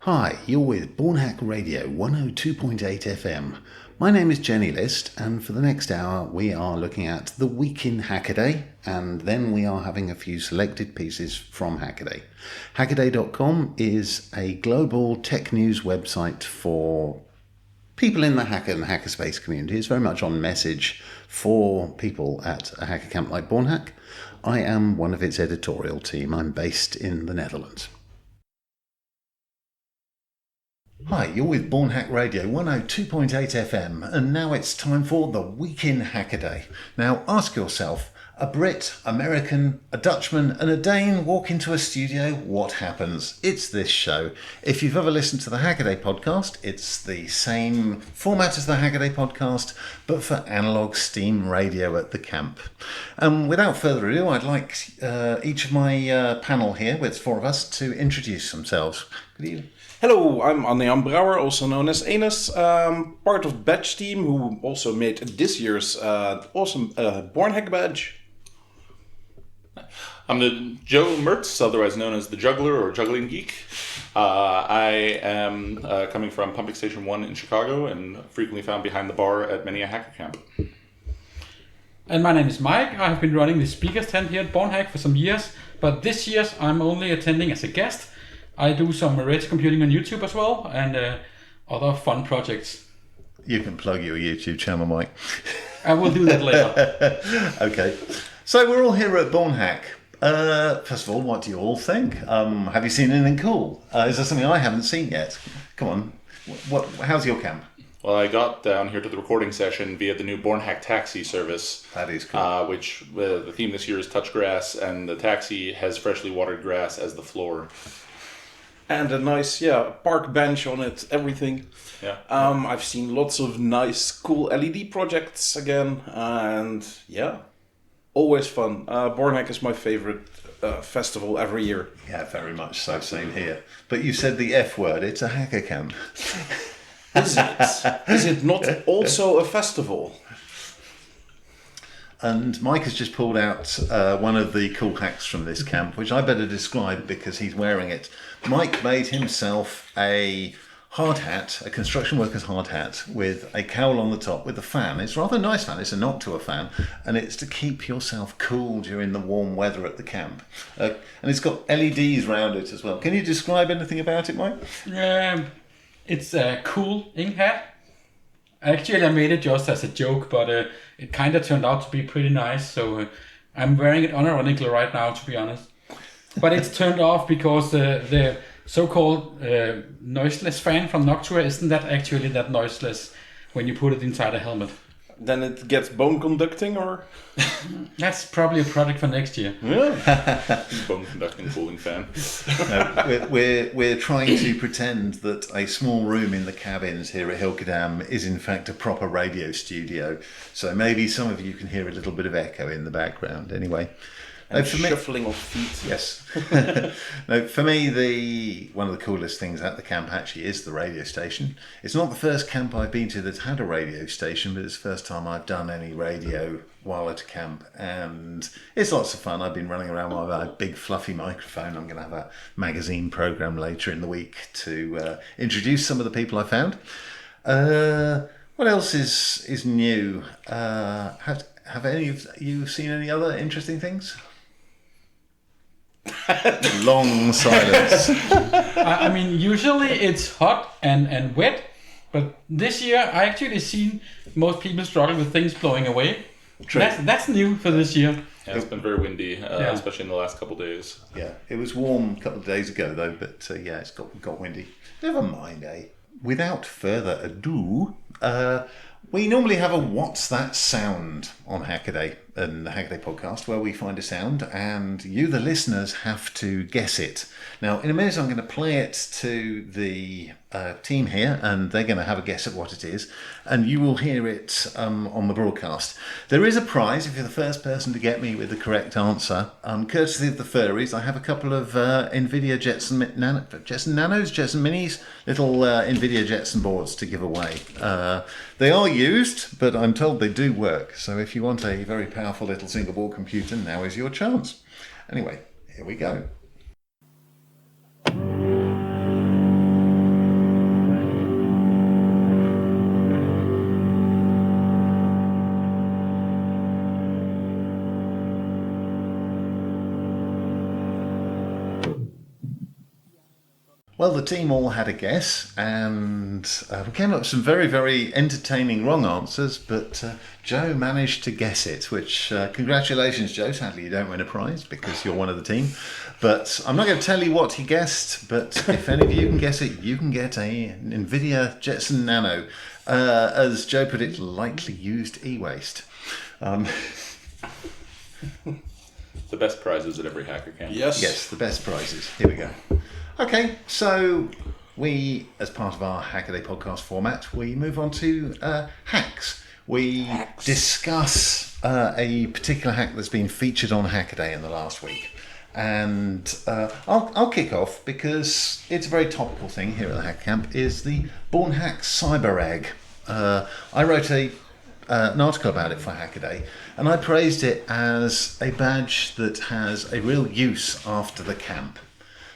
Hi, you're with BornHack Radio 102.8 FM. My name is Jenny List, and for the next hour we are looking at the week in Hackaday, and then we are having a few selected pieces from Hackaday. Hackaday.com is a global tech news website for people in the hacker and hackerspace community. It's very much on message for people at a hacker camp like BornHack. I am one of its editorial team. I'm based in the Netherlands. Hi, you're with BornHack Radio 102.8 FM, and now it's time for the Week in Hackaday. Now ask yourself, a Brit, American, a Dutchman and a Dane walk into a studio, what happens? It's this show. If you've ever listened to the Hackaday podcast, it's the same format as the Hackaday podcast, but for analog steam radio at the camp. Without further ado, I'd like each of my panel here, with four of us, to introduce themselves. Good evening. Hello, I'm Anne-Jan Brouwer, also known as Enes, part of Badge team, who also made this year's awesome BornHack badge. I'm the Joe Mertz, otherwise known as the Juggler or Juggling Geek. I am coming from Pumping Station 1 in Chicago and frequently found behind the bar at many a hacker camp. And my name is Mike. I have been running the speakers tent here at BornHack for some years, but this year I'm only attending as a guest. I do some retro computing on YouTube as well, and other fun projects. You can plug your YouTube channel, Mike. I will do that later. Okay. So we're all here at BornHack. First of all, what do you all think? Have you seen anything cool? Is there something I haven't seen yet? Come on. How's your camp? Well, I got down here to the recording session via the new BornHack taxi service. That is cool. Which the theme this year is touch grass, and the taxi has freshly watered grass as the floor. And a nice, park bench on it, everything. Yeah. I've seen lots of nice, cool LED projects again, and always fun. BornHack is my favorite festival every year. Yeah, very much so, same here. But you said the F word, it's a hacker camp. Is it? Is it not also a festival? And Mike has just pulled out one of the cool hacks from this camp, which I better describe because he's wearing it. Mike made himself a hard hat, a construction worker's hard hat, with a cowl on the top with a fan. It's a rather nice fan. It's a Noctua fan, and it's to keep yourself cool during the warm weather at the camp. And it's got LEDs around it as well. Can you describe anything about it, Mike? It's a cool ink hat. Actually, I made it just as a joke, but it kind of turned out to be pretty nice. So I'm wearing it unironically right now, to be honest. But it's turned off because the so-called noiseless fan from Noctua isn't that actually that noiseless when you put it inside a helmet. Then it gets bone conducting, or? That's probably a project for next year. Yeah. Bone conducting cooling fan. We're trying to pretend that a small room in the cabins here at Hilkedam is in fact a proper radio studio. So maybe some of you can hear a little bit of echo in the background. Anyway. And shuffling of feet. Yes. No, for me, one of the coolest things at the camp actually is the radio station. It's not the first camp I've been to that's had a radio station, but it's the first time I've done any radio while at a camp, and it's lots of fun. I've been running around with my big fluffy microphone. I'm going to have a magazine program later in the week to introduce some of the people I found. What else is new? Have any of you seen any other interesting things? Long silence. I mean, usually it's hot and wet, but this year I actually seen most people struggle with things blowing away. True. That's new for this year. Yeah, it's been very windy, especially in the last couple of days. Yeah, it was warm a couple of days ago though, but it's got windy. Never mind, eh? Without further ado, we normally have a What's That Sound on Hackaday and the Hackaday podcast, where we find a sound and you, the listeners, have to guess it. Now, in a minute, I'm going to play it to the team here, and they're going to have a guess at what it is, and you will hear it on the broadcast. There is a prize if you're the first person to get me with the correct answer. Courtesy of the furries, I have a couple of NVIDIA Jetson Minis, little NVIDIA Jetson boards to give away. They are used, but I'm told they do work. So if you want a very powerful little single board computer, now is your chance. Anyway, here we go. Well, the team all had a guess, and we came up with some very, very entertaining wrong answers, but Joe managed to guess it, which, congratulations, Joe. Sadly, you don't win a prize because you're one of the team. But I'm not going to tell you what he guessed, but if any of you can guess it, you can get an NVIDIA Jetson Nano, as Joe put it, lightly used e-waste. The best prizes at every hacker camp. Yes, the best prizes. Here we go. Okay, so we, as part of our Hackaday podcast format, we move on to hacks. We discuss a particular hack that's been featured on Hackaday in the last week. And I'll kick off because it's a very topical thing here at the Hacker Camp, is the BornHack Cyber Egg. I wrote an article about it for Hackaday, and I praised it as a badge that has a real use after the camp.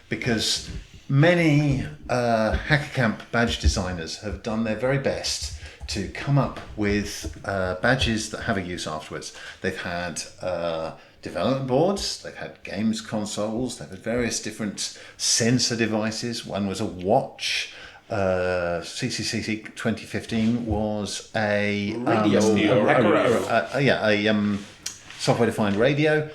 Because many Hacker Camp badge designers have done their very best to come up with badges that have a use afterwards. They've had development boards, they've had games consoles, they've had various different sensor devices. One was a watch. CCCC 2015 was a Radio. software-defined radio.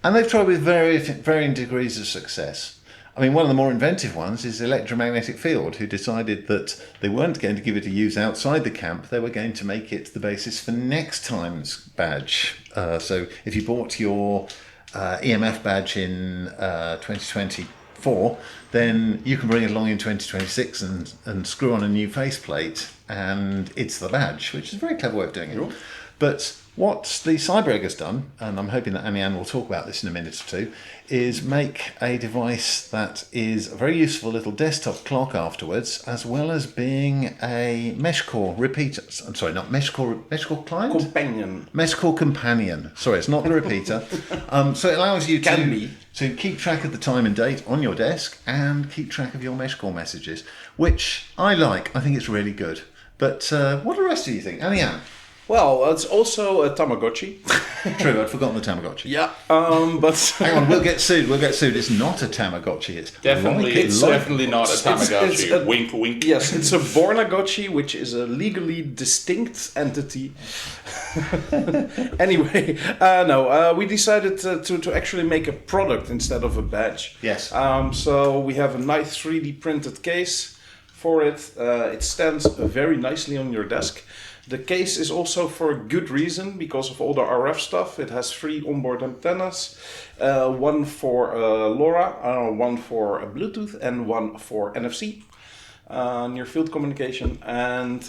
And they've tried with varying degrees of success. I mean, one of the more inventive ones is Electromagnetic Field, who decided that they weren't going to give it a use outside the camp, they were going to make it the basis for next time's badge. So if you bought your EMF badge in 2024, then you can bring it along in 2026 and screw on a new faceplate, and it's the badge, which is a very clever way of doing it. But what the Cyber Egg has done, and I'm hoping that Annie-Anne will talk about this in a minute or two, is make a device that is a very useful little desktop clock afterwards, as well as being a mesh core repeater. I'm sorry, not mesh core client? Companion. Mesh core companion. Sorry, it's not the repeater. So it allows you to keep track of the time and date on your desk and keep track of your mesh core messages, which I like. I think it's really good. But what do the rest of you think? Annie-Anne? Well, it's also a Tamagotchi. True, I'd forgotten the Tamagotchi. Yeah, but hang on, we'll get sued. It's not a Tamagotchi. It's definitely not a Tamagotchi. It's a, wink, wink. Yes, it's a BornHack, which is a legally distinct entity. Anyway, we decided to actually make a product instead of a badge. Yes. So we have a nice 3D printed case for it. It stands very nicely on your desk. The case is also for a good reason, because of all the RF stuff. It has 3 onboard antennas, one for LoRa, one for Bluetooth, and one for NFC, near field communication. And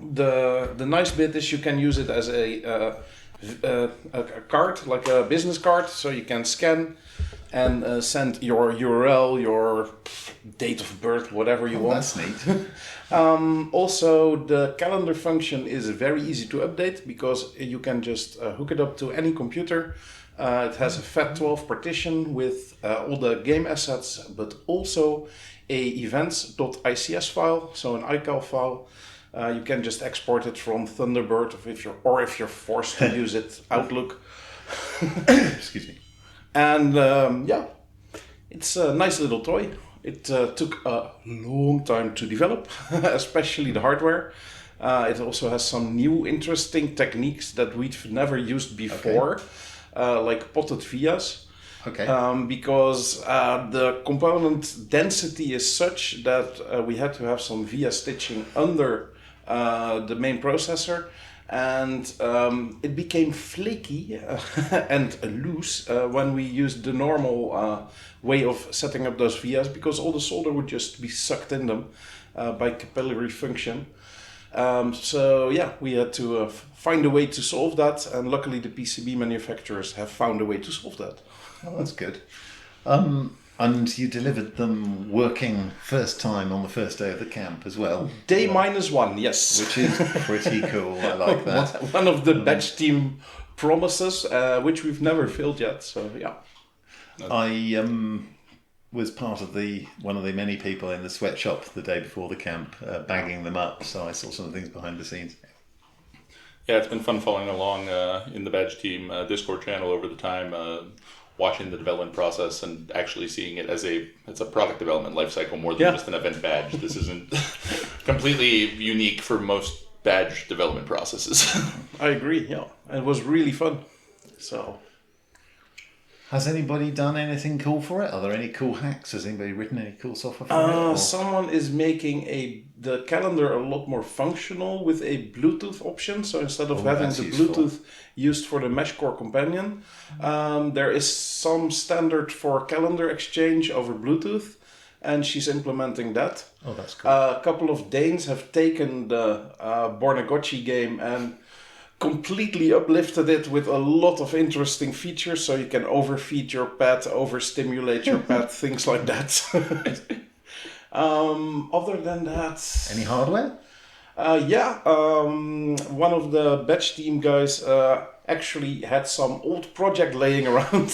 the nice bit is you can use it as a card, like a business card, so you can scan and send your URL, your date of birth, whatever you want. That's neat. Also, the calendar function is very easy to update because you can just hook it up to any computer. It has a FAT12 partition with all the game assets, but also a events.ics file, so an iCal file. You can just export it from Thunderbird, if you're forced to use it, Outlook. Excuse me. And it's a nice little toy. It took a long time to develop, especially the hardware. It also has some new interesting techniques that we've never used before, like potted vias. Okay. Because the component density is such that we had to have some via stitching under the main processor. And it became flaky and loose when we used the normal way of setting up those vias, because all the solder would just be sucked in them by capillary function. We had to find a way to solve that, and luckily the PCB manufacturers have found a way to solve that. Oh, that's good. And you delivered them working first time on the first day of the camp as well. Day -1, yes. Which is pretty cool. I like that. One of the badge team promises, which we've never filled yet. So yeah. I was part of one of the many people in the sweatshop the day before the camp, bagging them up. So I saw some things behind the scenes. Yeah, it's been fun following along in the badge team Discord channel over the time. watching the development process and actually seeing it as it's a product development life cycle more than just an event badge. This isn't completely unique for most badge development processes. I agree. Yeah, it was really fun. So, has anybody done anything cool for it? Are there any cool hacks? Has anybody written any cool software for it? Someone is making the calendar a lot more functional with a Bluetooth option. So instead of having the Bluetooth used for the Mesh Core Companion, there is some standard for calendar exchange over Bluetooth, and she's implementing that. Oh, that's cool. A couple of Danes have taken the BornHack game and completely uplifted it with a lot of interesting features, so you can overfeed your pet, overstimulate your pet, things like that. Other than that... Any hardware? One of the batch team guys actually had some old project laying around.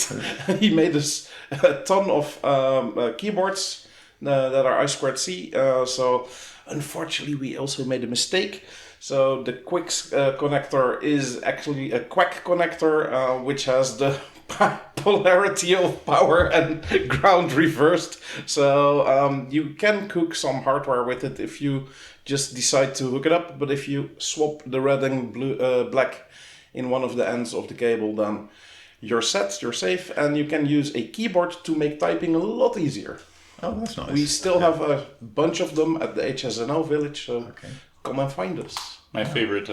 He made us a ton of keyboards that are I2C. So unfortunately we also made a mistake. So the Quick connector is actually a Quack connector, which has the polarity of power and ground reversed. So you can cook some hardware with it if you just decide to hook it up. But if you swap the red and black in one of the ends of the cable, then you're set, you're safe, and you can use a keyboard to make typing a lot easier. Oh, that's nice. We still have a bunch of them at the HSNL village, so come and find us. My favorite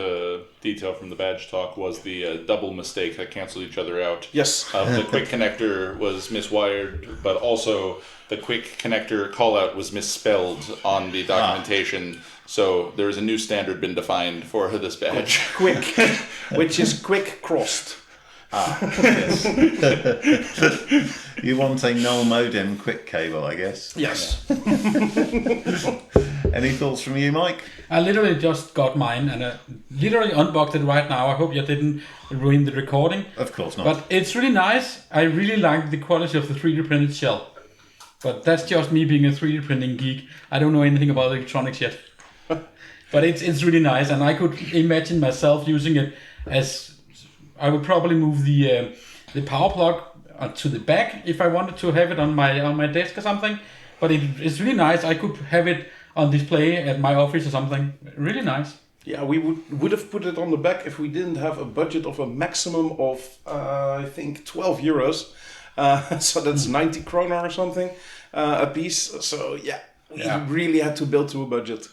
detail from the badge talk was the double mistake that canceled each other out. Yes. The quick connector was miswired, but also the quick connector callout was misspelled on the documentation. So there is a new standard been defined for this badge. Quick, which is quick crossed. Yes. You want a null modem quick cable, I guess. Yes. Any thoughts from you, Mike? I literally just got mine and I literally unboxed it right now. I hope you didn't ruin the recording. Of course not. But it's really nice. I really like the quality of the 3D printed shell. But that's just me being a 3D printing geek. I don't know anything about electronics yet. But it's really nice, and I could imagine myself using it as I would probably move the power plug to the back if I wanted to have it on my desk or something. But it's really nice. I could have it on display at my office or something. Really nice. Yeah, we would have put it on the back if we didn't have a budget of a maximum of I think 12 euros. So that's 90 kroner or something a piece. So yeah, we really had to build to a budget.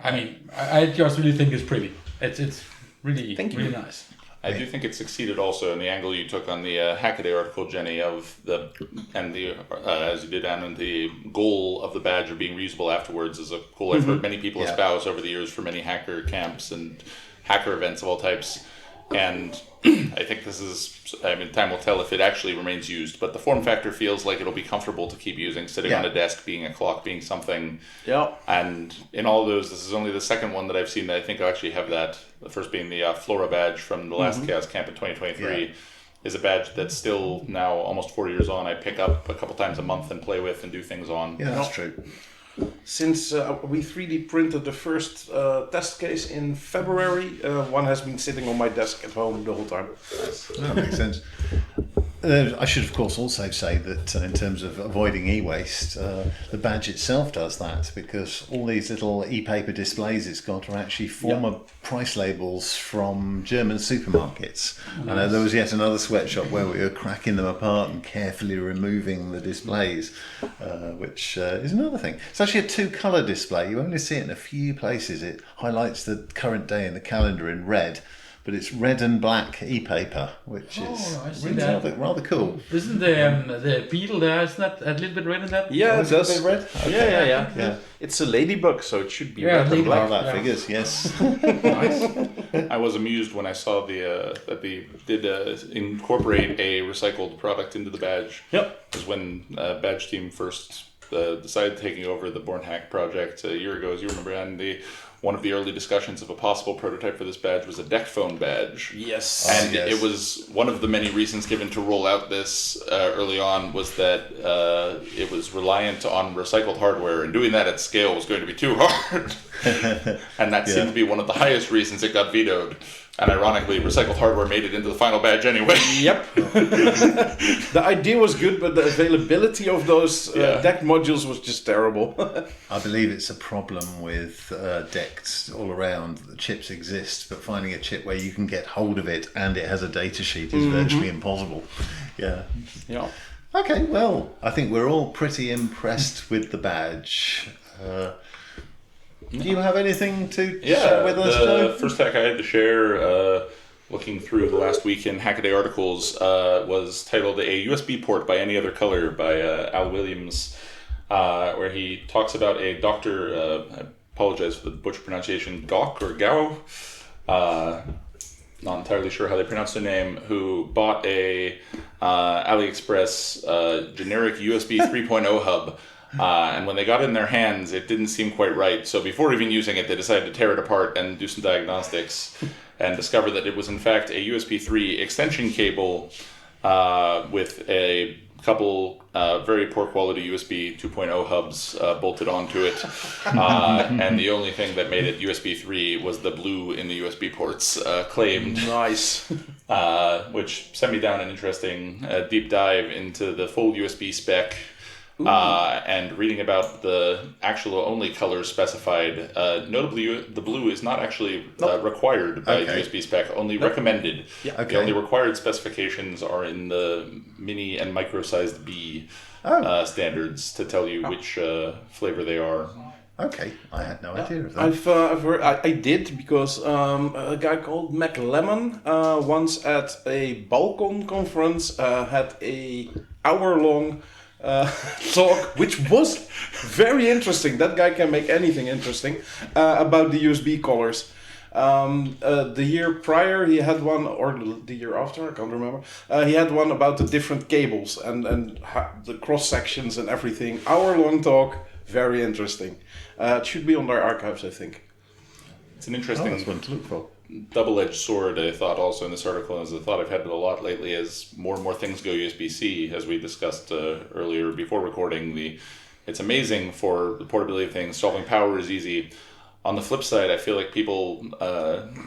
I mean, I just really think it's pretty. It's really really nice. I do think it succeeded also in the angle you took on the Hackaday article, Jenny, as you did, and the goal of the badge of being reusable afterwards is a goal I've heard many people espouse over the years for many hacker camps and hacker events of all types. And I think time will tell if it actually remains used, but the form factor feels like it'll be comfortable to keep using, sitting on a desk, being a clock, being something. Yeah. And in all those, this is only the second one that I've seen that I think I actually have that. The first being the Flora badge from the last Chaos Camp in 2023 is a badge that's still now almost 4 years on. I pick up a couple times a month and play with and do things on. Yeah, that's true. Since we 3D printed the first test case in February, one has been sitting on my desk at home the whole time. That makes sense. I should, of course, also say that in terms of avoiding e-waste, the badge itself does that, because all these little e-paper displays it's got are actually former price labels from German supermarkets. Nice. I know there was yet another sweatshop where we were cracking them apart and carefully removing the displays, which is another thing. It's actually a two-colour display. You only see it in a few places. It highlights the current day in the calendar in red, but it's red and black e-paper, which is really rather cool. Isn't the beetle there? Isn't that a little bit red in that? Yeah, it does. A bit red? Okay. Yeah. It's a ladybug, so it should be red and black. Oh, that figures, yes. Nice. I was amused when I saw that they did incorporate a recycled product into the badge. Yep. Because when badge team first decided taking over the BornHack project a year ago, as you remember, and one of the early discussions of a possible prototype for this badge was a deck phone badge. Yes. And yes. it was one of the many reasons given to roll out this early on was that it was reliant on recycled hardware, and doing that at scale was going to be too hard. And that seemed to be one of the highest reasons it got vetoed. And ironically, recycled hardware made it into the final badge anyway. Yep. The idea was good, but the availability of those deck modules was just terrible. I believe it's a problem with decks all around. The chips exist, but finding a chip where you can get hold of it and it has a data sheet is virtually impossible. Yeah. Yeah. Okay, well, I think we're all pretty impressed with the badge. Do you have anything to share with us, Joe? The first hack I had to share, looking through the last week in Hackaday articles, was titled "A USB Port by Any Other Color" by Al Williams, where he talks about a doctor, I apologize for the butcher pronunciation, Gok or Gao, not entirely sure how they pronounce their name, who bought a AliExpress generic USB 3.0 hub. And when they got it in their hands, it didn't seem quite right. So before even using it, they decided to tear it apart and do some diagnostics and discover that it was in fact a USB 3 extension cable with a couple very poor quality USB 2.0 hubs bolted onto it. And the only thing that made it USB 3 was the blue in the USB ports claimed. Nice. Which sent me down an interesting deep dive into the full USB spec. And reading about the actual only colors specified, notably the blue is not actually required by the USB spec, only recommended. Yeah. Okay. The only required specifications are in the mini and micro-sized B standards to tell you which flavor they are. Okay, I had no idea of that. I've heard, I did because a guy called Mac Lemon once at a Balcon conference had a hour-long talk, which was very interesting. That guy can make anything interesting about the USB colors. The year prior he had one, or the year after, I can't remember. He had one about the different cables and the cross sections and everything. Hour-long talk, very interesting. It should be on their archives, I think. It's an interesting That's one to look for. double-edged sword, I thought, also in this article, is a thought I've had a lot lately as more and more things go USB-C, as we discussed earlier before recording. It's amazing for the portability of things. Solving power is easy. On the flip side, I feel like people,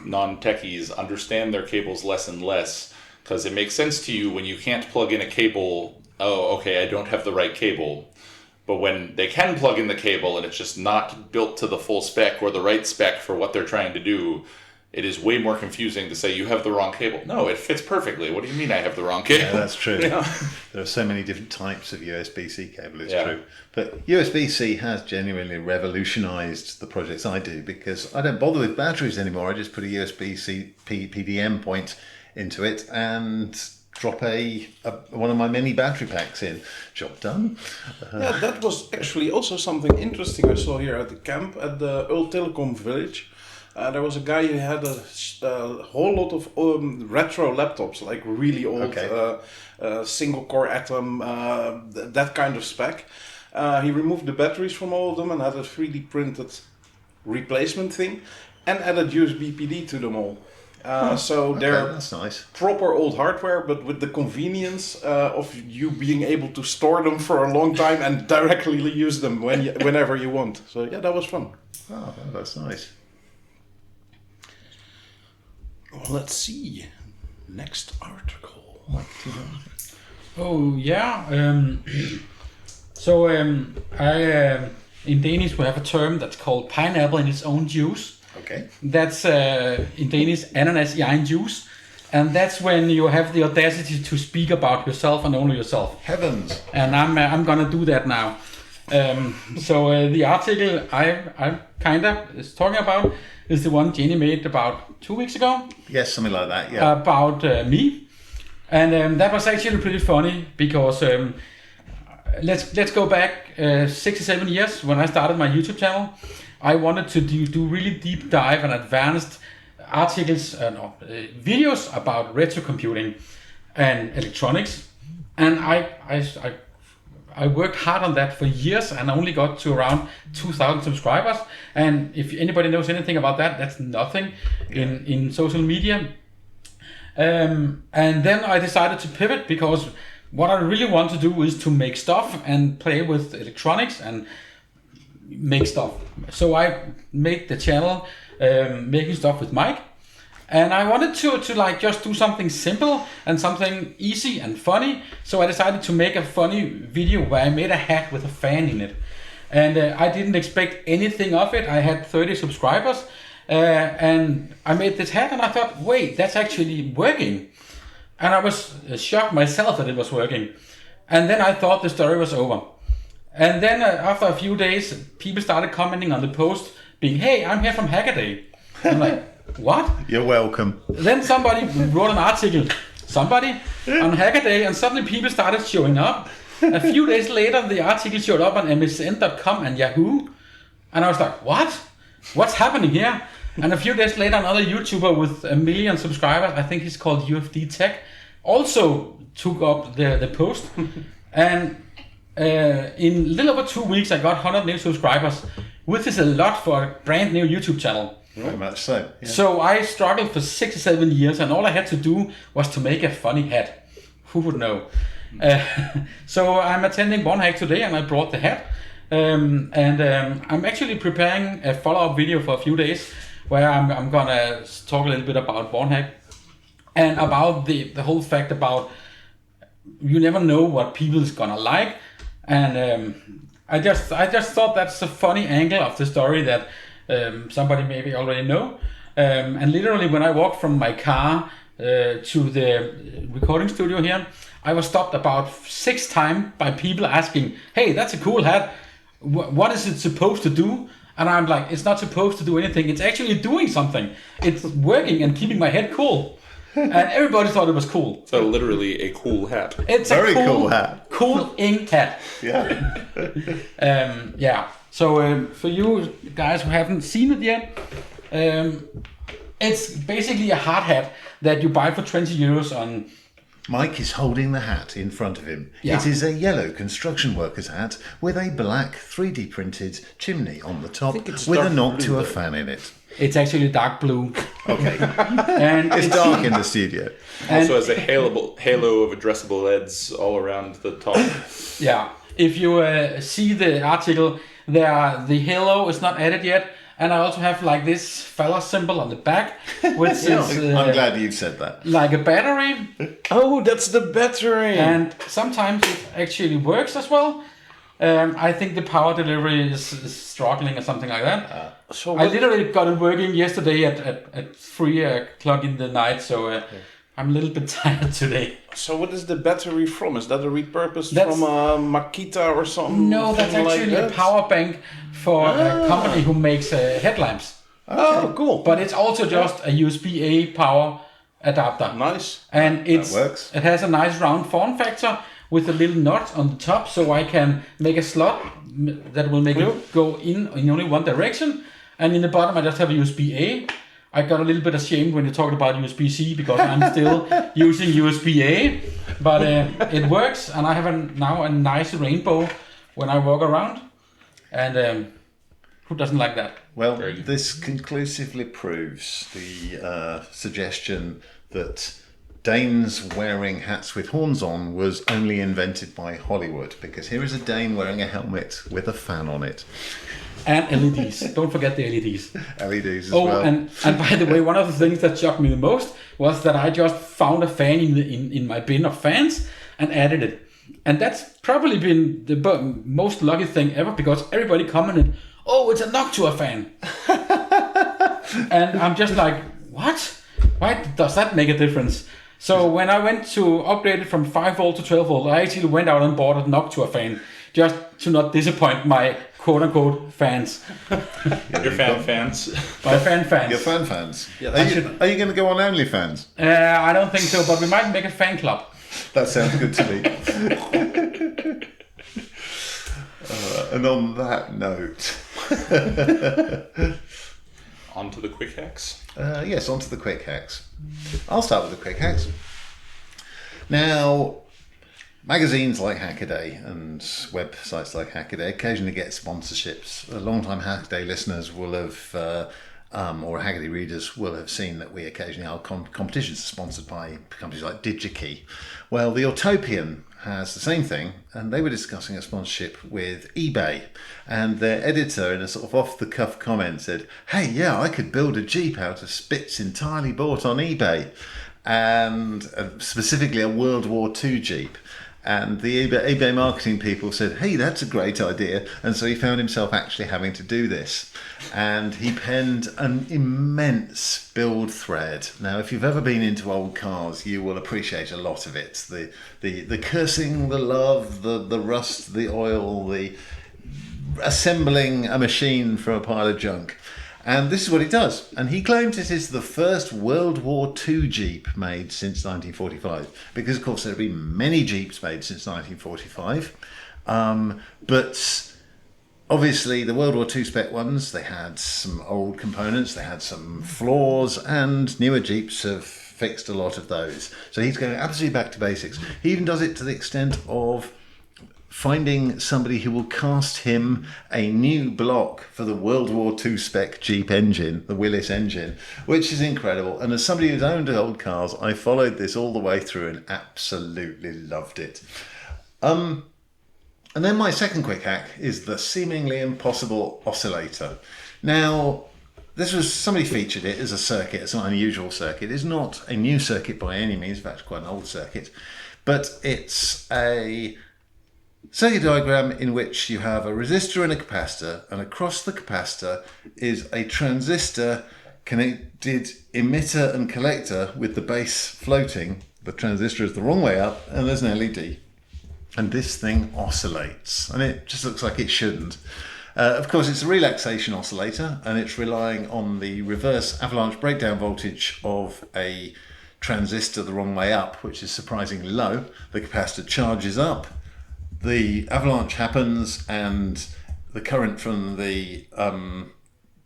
non-techies, understand their cables less and less, because it makes sense to you when you can't plug in a cable, oh, okay, I don't have the right cable. But when they can plug in the cable and it's just not built to the full spec or the right spec for what they're trying to do, it is way more confusing to say you have the wrong cable. No, it fits perfectly. What do you mean I have the wrong cable? Yeah, that's true. Yeah. There are so many different types of USB-C cable, it's true. But USB-C has genuinely revolutionised the projects I do because I don't bother with batteries anymore. I just put a USB-C PDM point into it and drop one of my mini battery packs in. Job done. Yeah, that was actually also something interesting I saw here at the camp at the Earl Telecom Village. There was a guy who had a whole lot of retro laptops, like really old, single core Atom, that kind of spec. He removed the batteries from all of them and had a 3D printed replacement thing and added USB PD to them all. So they're that's nice. proper old hardware, but with the convenience of you being able to store them for a long time and directly use them whenever you want. So yeah, that was fun. Oh, that's nice. Let's see. Next article. Oh yeah. So I in Danish we have a term that's called pineapple in its own juice. Okay. That's in Danish ananas i egen juice, and that's when you have the audacity to speak about yourself and only yourself. Heavens. And I'm gonna do that now. So the article I'm kinda is talking about is the one Jenny made about 2 weeks ago. Yes, something like that, yeah. About me, and that was actually pretty funny because let's go back 6 or 7 years when I started my YouTube channel. I wanted to do really deep dive and advanced articles, videos about retro computing and electronics, and I I worked hard on that for years and only got to around 2,000 subscribers. And if anybody knows anything about that, that's nothing in social media. And then I decided to pivot because what I really want to do is to make stuff and play with electronics and make stuff. So I made the channel making stuff with Mike. And I wanted to like just do something simple and something easy and funny. So I decided to make a funny video where I made a hat with a fan in it. And I didn't expect anything of it. I had 30 subscribers. And I made this hat and I thought, wait, that's actually working. And I was shocked myself that it was working. And then I thought the story was over. And then after a few days, people started commenting on the post being, hey, I'm here from Hackaday. I'm like, what? You're welcome. Then somebody wrote an article, on Hackaday, and suddenly people started showing up. A few days later, the article showed up on MSN.com and Yahoo. And I was like, what? What's happening here? And a few days later, another YouTuber with 1 million subscribers, I think he's called UFD Tech, also took up the post. And in a little over 2 weeks, I got 100 new subscribers, which is a lot for a brand new YouTube channel. Very much so. Yeah. So I struggled for 6 or 7 years, and all I had to do was to make a funny hat. Who would know? So I'm attending BornHack today, and I brought the hat. I'm actually preparing a follow-up video for a few days, where I'm gonna talk a little bit about BornHack and about the whole fact about you never know what people is gonna like. And I just thought that's a funny angle of the story that somebody maybe already know. And literally when I walked from my car to the recording studio here, I was stopped about 6 times by people asking, hey, that's a cool hat. What is it supposed to do? And I'm like, it's not supposed to do anything. It's actually doing something. It's working and keeping my head cool. And everybody thought it was cool. So literally a cool hat. It's Very a cool hat. Cool ink hat. Yeah. Yeah. So for you guys who haven't seen it yet, it's basically a hard hat that you buy for 20 euros on. Mike is holding the hat in front of him. Yeah. It is a yellow construction worker's hat with a black 3D printed chimney on the top with a knob to a fan in it. It's actually dark blue. Okay. And It's dark in the studio. Also has a halo of addressable LEDs all around the top. Yeah. If you see the article, the halo is not added yet. And I also have like this phallus symbol on the back, which is I'm glad you said that. like a battery. Oh, that's the battery. And sometimes it actually works as well. I think the power delivery is struggling or something like that. So I literally got it working yesterday at 3 o'clock in the night, so I'm a little bit tired today. So what is the battery from? Is that a repurposed That's- from a Makita or something? No, that's actually a power bank for a company who makes headlamps. Oh, cool. But it's also just a USB-A power adapter. Nice. And That works. it has a nice round form factor with a little nut on the top, so I can make a slot that will make it go in only one direction. And in the bottom, I just have a USB-A. I got a little bit ashamed when you talked about USB-C because I'm still using USB-A, but it works, and I have now a nice rainbow when I walk around. And who doesn't like that? Well, this conclusively proves the suggestion that Danes wearing hats with horns on was only invented by Hollywood, because here is a Dane wearing a helmet with a fan on it. And LEDs. Don't forget the LEDs. LEDs as Oh, well. and by the way, one of the things that shocked me the most was that I just found a fan in my bin of fans and added it. And that's probably been the most lucky thing ever, because everybody commented, oh, it's a Noctua fan. And I'm just like, what? Why does that make a difference? So when I went to upgrade it from 5 volt to 12 volt, I actually went out and bought a Noctua fan just to not disappoint my quote-unquote fans. Your fans. My fans. Your fan fans. Yeah, Are you going to go on OnlyFans? I don't think so, but we might make a fan club. That sounds good to me. And on that note, On to the quick hacks. yes, on to the quick hacks. I'll start with the quick hacks. Now, magazines like Hackaday and websites like Hackaday occasionally get sponsorships. Long-time Hackaday listeners will have, or Hackaday readers will have seen that we occasionally our competitions are sponsored by companies like DigiKey. Well, the Utopian has the same thing, and they were discussing a sponsorship with eBay, and their editor in a sort of off-the-cuff comment said, "Hey, yeah, I could build a Jeep out of bits entirely bought on eBay," and specifically a World War II Jeep. And the eBay marketing people said, "Hey, that's a great idea." And so he found himself actually having to do this. And he penned an immense build thread. Now, if you've ever been into old cars, you will appreciate a lot of it. The cursing, the love, the rust, the oil, the assembling a machine from a pile of junk. And this is what he does. And he claims it is the first World War II Jeep made since 1945. Because, of course, there have been many Jeeps made since 1945. But obviously, the World War II spec ones, they had some old components, they had some flaws, and newer Jeeps have fixed a lot of those. So he's going absolutely back to basics. He even does it to the extent of finding somebody who will cast him a new block for the World War II spec Jeep engine, the Willis engine, which is incredible. And as somebody who's owned old cars, I followed this all the way through and absolutely loved it. And then my second quick hack is the seemingly impossible oscillator. Now, this was, somebody featured it as a circuit, it's an unusual circuit. It's not a new circuit by any means, in fact, quite an old circuit. But it's a circuit diagram in which you have a resistor and a capacitor, and across the capacitor is a transistor connected emitter and collector with the base floating. The transistor is the wrong way up, and there's an LED. And this thing oscillates, and it just looks like it shouldn't. Of course, it's a relaxation oscillator, and it's relying on the reverse avalanche breakdown voltage of a transistor the wrong way up, which is surprisingly low. The capacitor charges up, the avalanche happens, and the current from the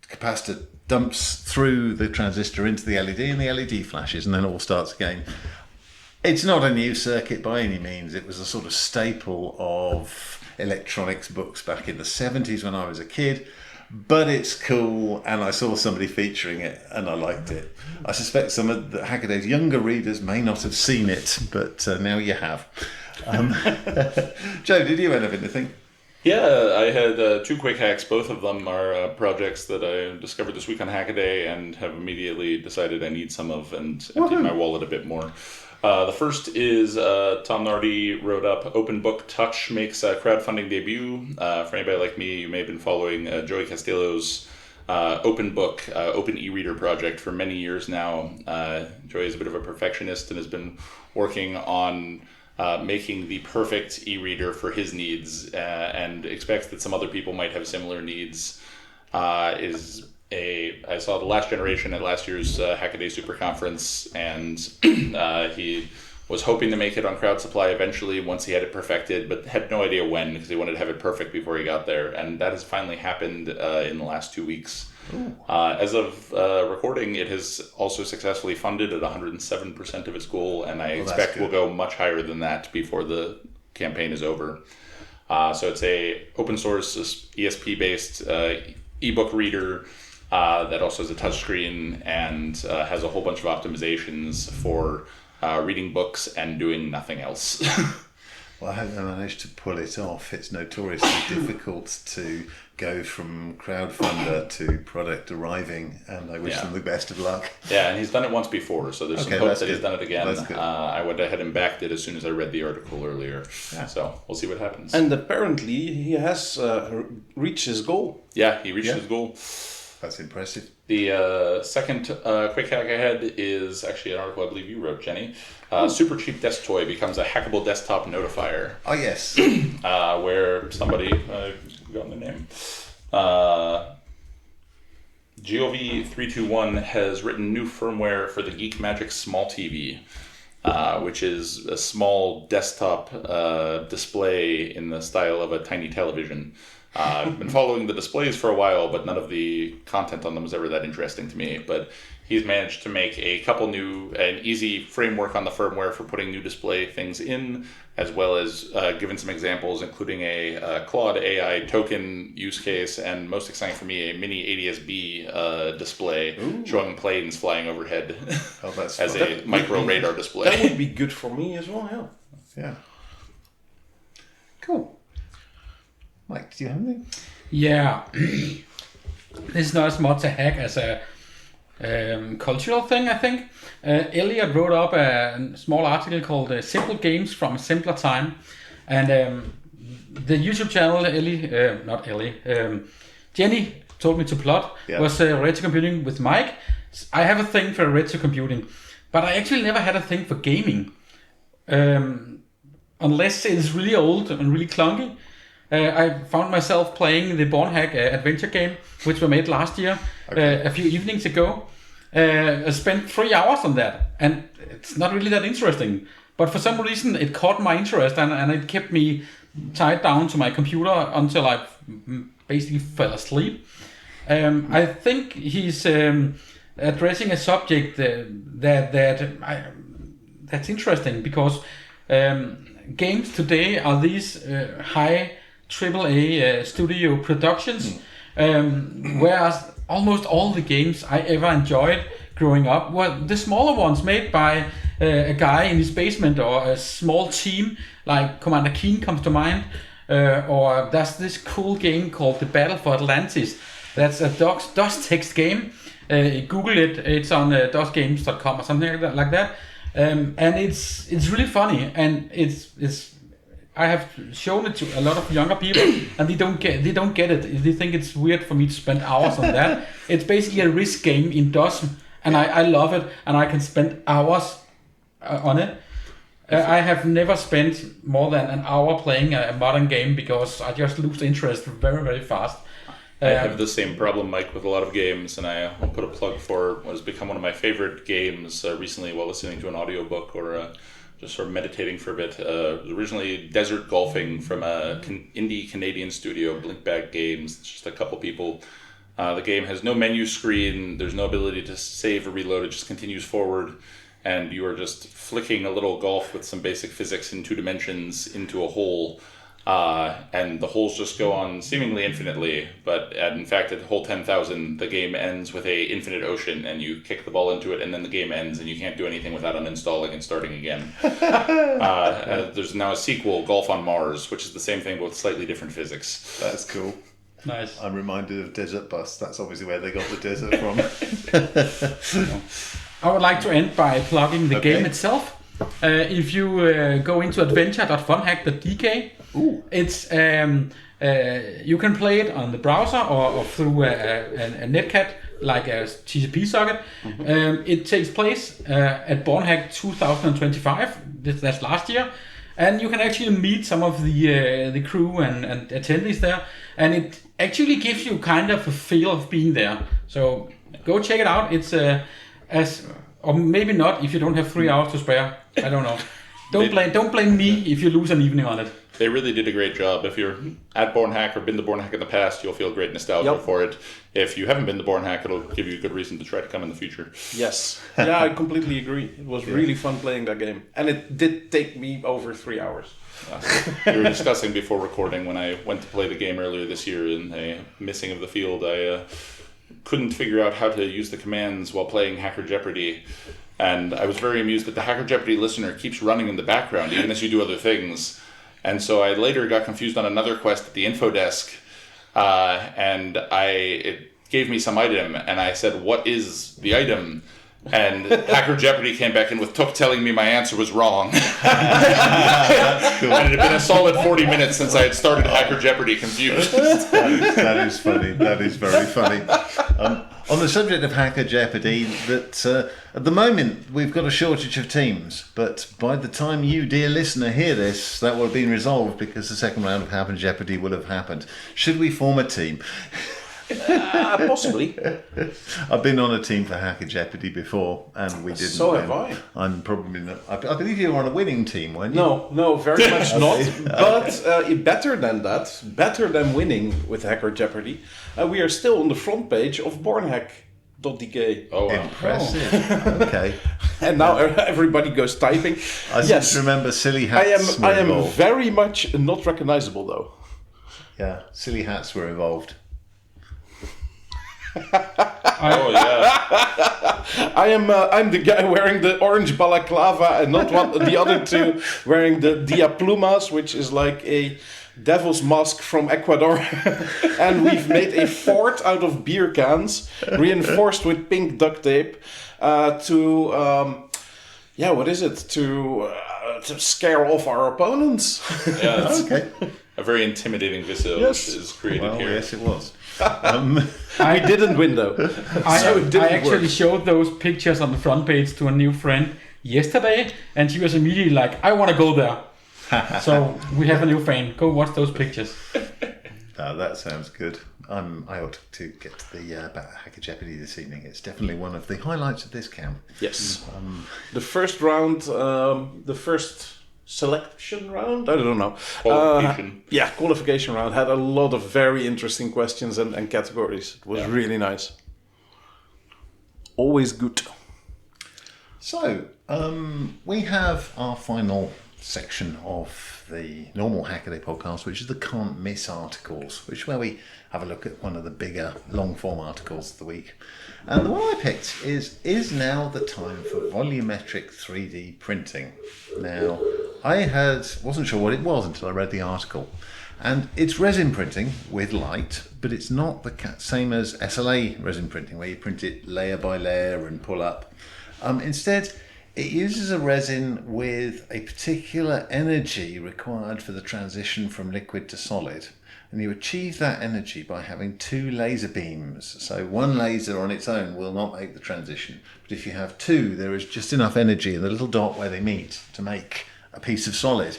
capacitor dumps through the transistor into the LED, and the LED flashes, and then it all starts again. It's not a new circuit by any means. It was a sort of staple of electronics books back in the 70s when I was a kid, but it's cool, and I saw somebody featuring it and I liked it. I suspect some of the Hackaday's younger readers may not have seen it, but now you have. Joe, did you end up anything? Yeah, I had two quick hacks. Both of them are projects that I discovered this week on Hackaday and have immediately decided I need some of and emptied my wallet a bit more. The first is Tom Nardi wrote up Open Book Touch makes a crowdfunding debut. For anybody like me, you may have been following Joey Castillo's Open Book, Open e-reader project for many years now. Joey is a bit of a perfectionist and has been working on making the perfect e-reader for his needs and expects that some other people might have similar needs. I saw the last generation at last year's Hackaday Super Conference, and he was hoping to make it on Crowd Supply eventually once he had it perfected, but had no idea when because he wanted to have it perfect before he got there, and that has finally happened in the last 2 weeks. As of recording, it has also successfully funded at 107% of its goal, and I expect will go much higher than that before the campaign is over. So it's a open source ESP-based ebook reader that also has a touchscreen and has a whole bunch of optimizations for reading books and doing nothing else. Well, I hope I managed to pull it off. It's notoriously difficult to go from crowdfunder to product arriving, and I wish them the best of luck. Yeah, and he's done it once before, so there's some hopes that he's done it again. That's good. I went ahead and backed it as soon as I read the article earlier. Yeah. So we'll see what happens. And apparently he has reached his goal. Yeah, he reached his goal. That's impressive. The second quick hack I had is actually an article I believe you wrote, Jenny. Super Cheap Desk Toy becomes a hackable desktop notifier. Oh, yes. Where somebody, I've forgotten the name, GOV321 has written new firmware for the Geek Magic Small TV, which is a small desktop display in the style of a tiny television. I've been following the displays for a while, but none of the content on them was ever that interesting to me. But he's managed to make a couple an easy framework on the firmware for putting new display things in, as well as given some examples, including a Claude AI token use case, and most exciting for me, a mini ADS-B display showing planes flying overhead as a micro radar display. That would be good for me as well, Yeah. Cool. Mike, do you have anything? Yeah. This is not as much a hack as a cultural thing, I think. Elliot wrote up a small article called Simple Games from a Simpler Time. And the YouTube channel, Jenny told me to plot, was retro computing with Mike. I have a thing for retro computing, but I actually never had a thing for gaming. Unless it's really old and really clunky. I found myself playing the BornHack adventure game, which we made last year, a few evenings ago. I spent 3 hours on that, and it's not really that interesting. But for some reason, it caught my interest, and it kept me tied down to my computer until I basically fell asleep. I think he's addressing a subject that's interesting, because games today are these high AAA studio productions, whereas almost all the games I ever enjoyed growing up were the smaller ones made by a guy in his basement, or a small team like Commander Keen comes to mind, or there's this cool game called The Battle for Atlantis. That's a DOS text game. Google it, it's on dosgames.com or something like that. And it's really funny, and it's I have shown it to a lot of younger people, and they don't get it. They think it's weird for me to spend hours on that. It's basically a Risk game in DOS, and I love it, and I can spend hours on it. I have never spent more than an hour playing a modern game, because I just lose interest very, very fast. I have the same problem, Mike, with a lot of games, and I will put a plug for what has become one of my favorite games recently while listening to an audiobook or just sort of meditating for a bit. Originally Desert Golfing from a indie Canadian studio, Blinkback Games. It's just a couple people. The game has no menu screen, there's no ability to save or reload, it just continues forward, and you are just flicking a little golf with some basic physics in 2 dimensions into a hole. And the holes just go on seemingly infinitely, but in fact at hole 10,000 the game ends with a infinite ocean, and you kick the ball into it, and then the game ends, and you can't do anything without uninstalling and starting again. There's now a sequel, Golf on Mars, which is the same thing but with slightly different physics. That's cool. Nice. I'm reminded of Desert Bus. That's obviously where they got the desert from. I would like to end by plugging the game itself. If you go into adventure.funhack.dk, it's you can play it on the browser or through a netcat, like a TCP socket. It takes place at BornHack 2025. That's last year, and you can actually meet some of the crew and attendees there, and it actually gives you kind of a feel of being there. So go check it out. It's or maybe not if you don't have 3 hours to spare. I don't know. Don't blame me if you lose an evening on it. They really did a great job. If you're at BornHack or been to BornHack in the past, you'll feel great nostalgia for it. If you haven't been to BornHack, it'll give you a good reason to try to come in the future. Yes. Yeah, I completely agree. It was really fun playing that game. And it did take me over 3 hours. We were discussing before recording, when I went to play the game earlier this year in a missing of the field, I couldn't figure out how to use the commands while playing Hacker Jeopardy. And I was very amused that the Hacker Jeopardy listener keeps running in the background, even as you do other things. And so I later got confused on another quest at the info desk, and it gave me some item, and I said, "What is the item?" And Hacker Jeopardy came back in with Took telling me my answer was wrong. And it had been a solid 40 minutes since I had started Hacker Jeopardy confused. That is funny. That is very funny. On the subject of Hacker Jeopardy, that at the moment we've got a shortage of teams, but by the time you, dear listener, hear this, that will have been resolved, because the second round of Hacker Jeopardy will have happened. Should we form a team? Possibly. I've been on a team for Hacker Jeopardy before, and we didn't So win. have I. I'm probably not. I believe you were on a winning team, weren't you? No, very much not. But better than that, better than winning with Hacker Jeopardy, we are still on the front page of BornHack .dk. Oh, wow. Impressive. Okay. And now everybody goes typing. I just remember Silly I Hats. am involved. very much not recognizable though. Yeah, Silly Hats were involved. Oh, yeah. I'm the guy wearing the orange balaclava and not the other two wearing the diaplumas, which is like a devil's mask from Ecuador. And we've made a fort out of beer cans, reinforced with pink duct tape, to scare off our opponents. Yeah, that's Okay. a very intimidating visage Yes. is created Well, here. yes, it was. We didn't win though. So it didn't I actually work. showed those pictures on the front page to a new friend yesterday, and she was immediately like, I want to go there. So we have a new fan. Go watch those pictures. That sounds good. I ought to get to the Hacker Jeopardy this evening. It's definitely one of the highlights of this camp. Yes. The first round, the first selection round? I don't know. Qualification. Qualification round had a lot of very interesting questions and categories. It was really nice. Always good. So, we have our final section of the normal Hackaday podcast, which is the can't miss articles, which is where we have a look at one of the bigger long form articles of the week. And the one I picked is now the time for volumetric 3D printing. Now, I wasn't sure what it was until I read the article. And it's resin printing with light, but it's not the same as SLA resin printing, where you print it layer by layer and pull up. Instead, it uses a resin with a particular energy required for the transition from liquid to solid. And you achieve that energy by having two laser beams. So one laser on its own will not make the transition. But if you have two, there is just enough energy in the little dot where they meet to make a piece of solid.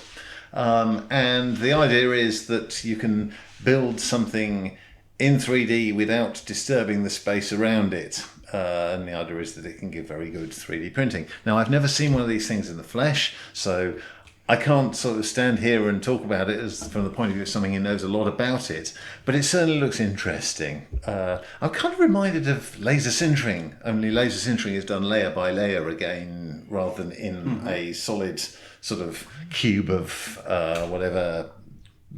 And the idea is that you can build something in 3D without disturbing the space around it. And the idea is that it can give very good 3D printing. Now, I've never seen one of these things in the flesh, so I can't sort of stand here and talk about it as from the point of view of something who knows a lot about it, but it certainly looks interesting. I'm kind of reminded of laser sintering, only laser sintering is done layer by layer again, rather than in a solid sort of cube of whatever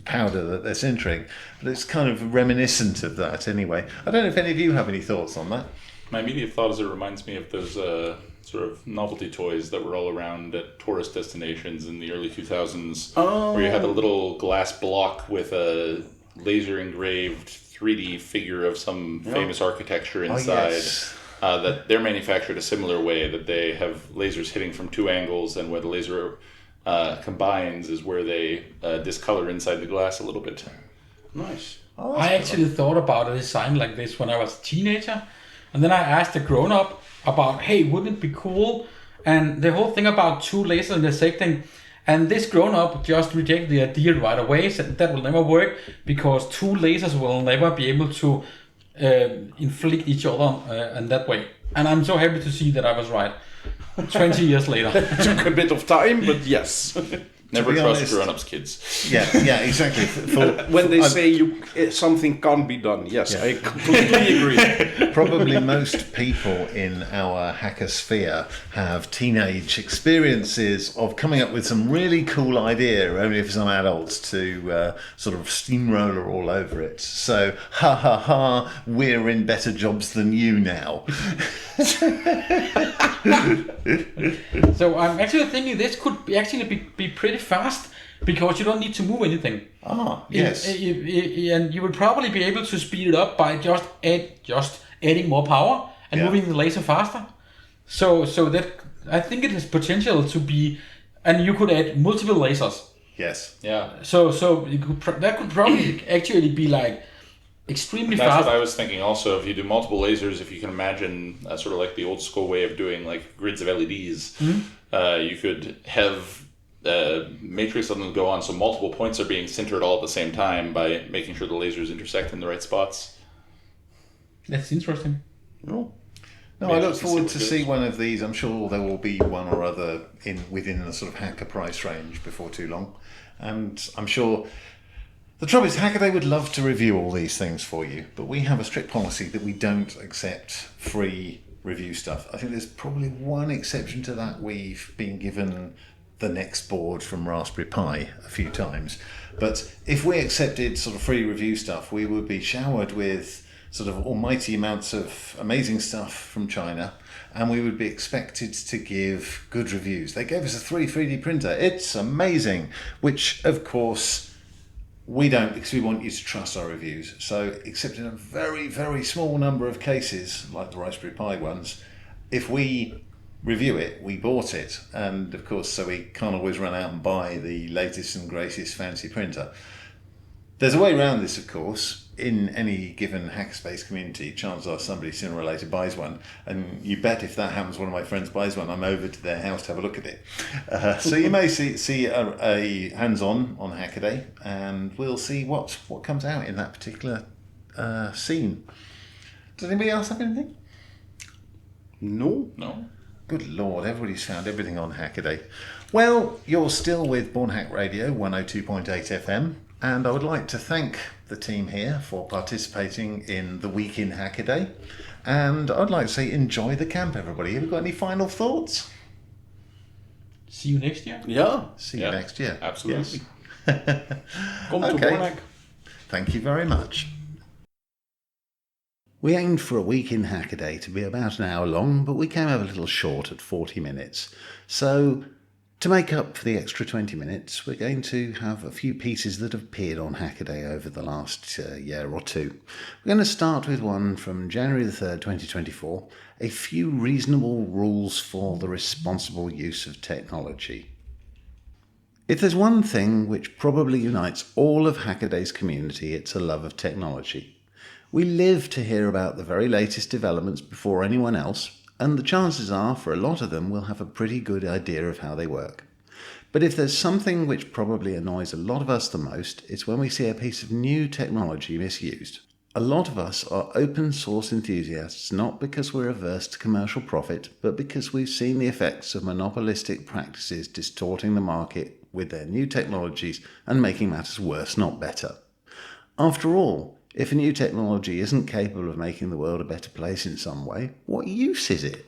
powder that they're sintering. But it's kind of reminiscent of that anyway. I don't know if any of you have any thoughts on that. My immediate thought is it reminds me of those sort of novelty toys that were all around at tourist destinations in the early 2000s, where you had a little glass block with a laser engraved 3D figure of some famous architecture inside. Yes. That they're manufactured a similar way, that they have lasers hitting from two angles, and where the laser combines is where they discolor inside the glass a little bit. Nice. I actually thought about a design like this when I was a teenager. And then I asked a grown-up about, hey, wouldn't it be cool? And the whole thing about two lasers intersecting, and this grown-up just rejected the idea right away, said that will never work because two lasers will never be able to inflict each other in that way. And I'm so happy to see that I was right. 20 years later. Took a bit of time, but yes. Never be trust honest- grown-ups, kids. Yeah, exactly. When they say something can't be done, yes, Yeah. I completely agree. Probably most people in our hacker sphere have teenage experiences of coming up with some really cool idea, only for some adults to sort of steamroller all over it. So, ha ha ha, we're in better jobs than you now. So I'm actually thinking this could be pretty fast because you don't need to move anything. Yes. And you would probably be able to speed it up by just adding more power and moving the laser faster. So that I think it has potential to be, and you could add multiple lasers. Yes. Yeah. So you could that could probably actually be like extremely That's fast. what I was thinking also. If you do multiple lasers, if you can imagine sort of like the old school way of doing like grids of LEDs, you could have matrix of them go on so multiple points are being sintered all at the same time by making sure the lasers intersect in the right spots. That's interesting. No, I Maybe look some forward to super see goods. one of these. I'm sure there will be one or other within the sort of hacker price range before too long, and I'm sure The trouble is, Hackaday would love to review all these things for you, but we have a strict policy that we don't accept free review stuff. I think there's probably one exception to that. We've been given the next board from Raspberry Pi a few times. But if we accepted sort of free review stuff, we would be showered with sort of almighty amounts of amazing stuff from China, and we would be expected to give good reviews. They gave us a 3D printer. It's amazing, which of course we don't, because we want you to trust our reviews. So except in a very, very small number of cases, like the Raspberry Pi ones, if we review it, we bought it. And of course, so we can't always run out and buy the latest and greatest fancy printer. There's a way around this, of course. In any given hackerspace community, chances are somebody sooner or later buys one, and you bet if that happens, one of my friends buys one, I'm over to their house to have a look at it. So you may see a hands-on on Hackaday, and we'll see what comes out in that particular scene. Does anybody else have anything? No. Good Lord, everybody's found everything on Hackaday. Well, you're still with BornHack Radio 102.8 FM, and I would like to thank the team here for participating in the week in Hackaday. And I'd like to say enjoy the camp, everybody. Have you got any final thoughts? See you next year. Yeah. See you next year. Absolutely. Yes. Come to Okay. BornHack. Thank you very much. We aimed for a week in Hackaday to be about an hour long, but we came up a little short at 40 minutes. So, to make up for the extra 20 minutes, we're going to have a few pieces that have appeared on Hackaday over the last year or two. We're going to start with one from January the 3rd, 2024, a few reasonable rules for the responsible use of technology. If there's one thing which probably unites all of Hackaday's community, it's a love of technology. We live to hear about the very latest developments before anyone else, and the chances are, for a lot of them, we'll have a pretty good idea of how they work. But if there's something which probably annoys a lot of us the most, it's when we see a piece of new technology misused. A lot of us are open source enthusiasts not because we're averse to commercial profit, but because we've seen the effects of monopolistic practices distorting the market with their new technologies and making matters worse, not better. After all, if a new technology isn't capable of making the world a better place in some way, what use is it?